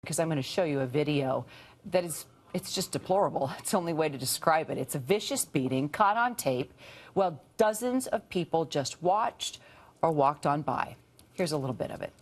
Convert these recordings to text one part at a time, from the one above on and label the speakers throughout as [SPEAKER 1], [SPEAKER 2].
[SPEAKER 1] Because I'm going to show you a video that it's just deplorable. It's the only way to describe it. It's a vicious beating caught on tape while dozens of people just watched or walked on by. Here's a little bit of it.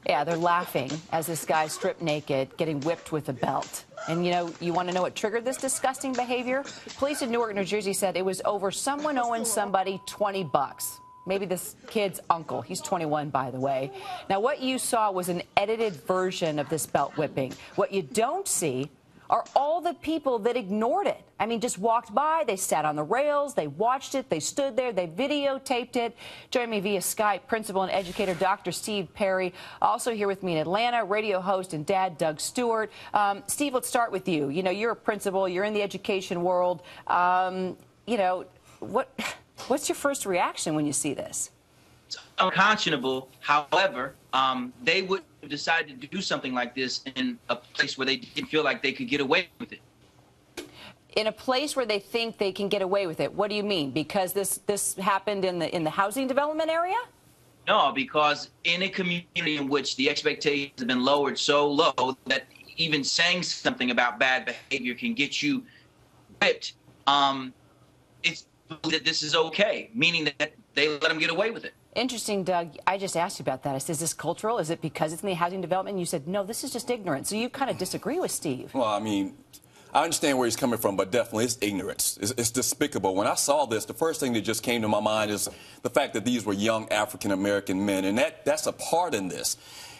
[SPEAKER 1] Yeah, they're laughing as this guy stripped naked, getting whipped with a belt. And, you want to know what triggered this disgusting behavior? Police in Newark, New Jersey said it was over someone owing somebody $20. Maybe this kid's uncle. He's 21, by the way. Now, what you saw was an edited version of this belt whipping. What you don't see are all the people that ignored it. I mean, just walked by, they sat on the rails, they watched it, they stood there, they videotaped it. Joining me via Skype, principal and educator Dr. Steve Perry. Also here with me in Atlanta, radio host and dad Doug Stewart. Steve, let's start with you. You're a principal, you're in the education world. What's your first reaction when you see this?
[SPEAKER 2] It's unconscionable. However, they would have decided to do something like this in a place where they didn't feel like they could get away with it.
[SPEAKER 1] In a place where they think they can get away with it. What do you mean? Because this happened in the housing development area?
[SPEAKER 2] No, because in a community in which the expectations have been lowered so low that even saying something about bad behavior can get you whipped, it's that this is okay, meaning that they let them get away with it.
[SPEAKER 1] Interesting, Doug. I just asked you about that. I said, is this cultural? Is it because it's in the housing development? And you said, no, this is just ignorance. So you kind of disagree with Steve.
[SPEAKER 3] Well, I mean, I understand where he's coming from, but definitely it's ignorance. It's despicable. When I saw this, the first thing that just came to my mind is the fact that these were young African-American men, and that's a part in this.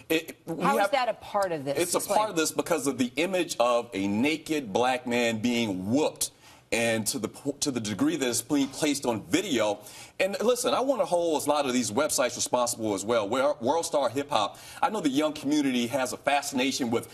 [SPEAKER 1] How is that a part of this?
[SPEAKER 3] It's a part of this because of the image of a naked black man being whooped, and to the degree that it's being placed on video. And listen, I want to hold a lot of these websites responsible as well. World Star Hip Hop, I know the young community has a fascination with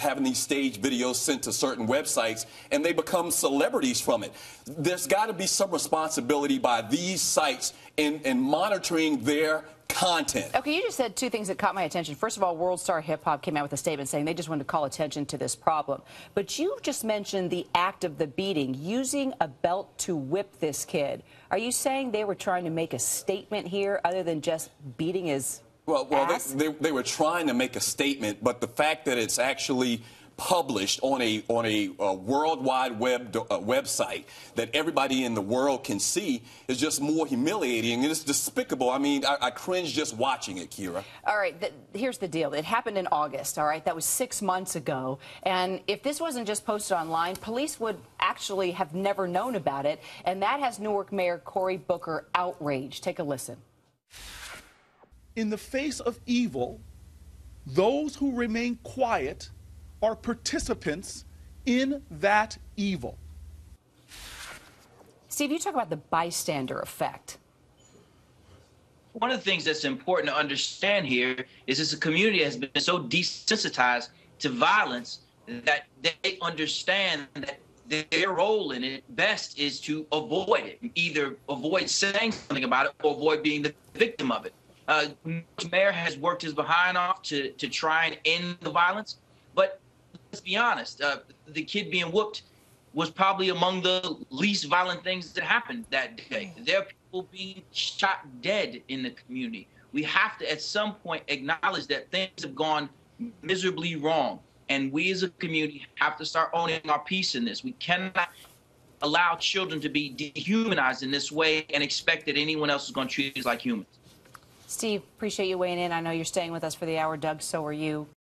[SPEAKER 3] having these stage videos sent to certain websites, and they become celebrities from it. There's got to be some responsibility by these sites in monitoring their content.
[SPEAKER 1] Okay, you just said two things that caught my attention. First of all, World Star Hip Hop came out with a statement saying they just wanted to call attention to this problem. But you just mentioned the act of the beating, using a belt to whip this kid. Are you saying they were trying to make a statement here other than just beating his ass?
[SPEAKER 3] They were trying to make a statement, but the fact that it's actually published on a World Wide Web website that everybody in the world can see is just more humiliating, and it's despicable. I mean, I cringe just watching it, Kira.
[SPEAKER 1] All right, here's the deal. It happened in August, all right? That was 6 months ago. And if this wasn't just posted online, police would actually have never known about it. And that has Newark Mayor Cory Booker outraged. Take a listen.
[SPEAKER 4] In the face of evil, those who remain quiet are participants in that evil.
[SPEAKER 1] Steve, you talk about the bystander effect.
[SPEAKER 2] One of the things that's important to understand here is this community has been so desensitized to violence that they understand that their role in it best is to avoid it, either avoid saying something about it or avoid being the victim of it. The mayor has worked his behind off to try and end the violence, but let's be honest, the kid being whooped was probably among the least violent things that happened that day. There are people being shot dead in the community. We have to, at some point, acknowledge that things have gone miserably wrong. And we as a community have to start owning our piece in this. We cannot allow children to be dehumanized in this way and expect that anyone else is going to treat us like humans.
[SPEAKER 1] Steve, appreciate you weighing in. I know you're staying with us for the hour. Doug, so are you.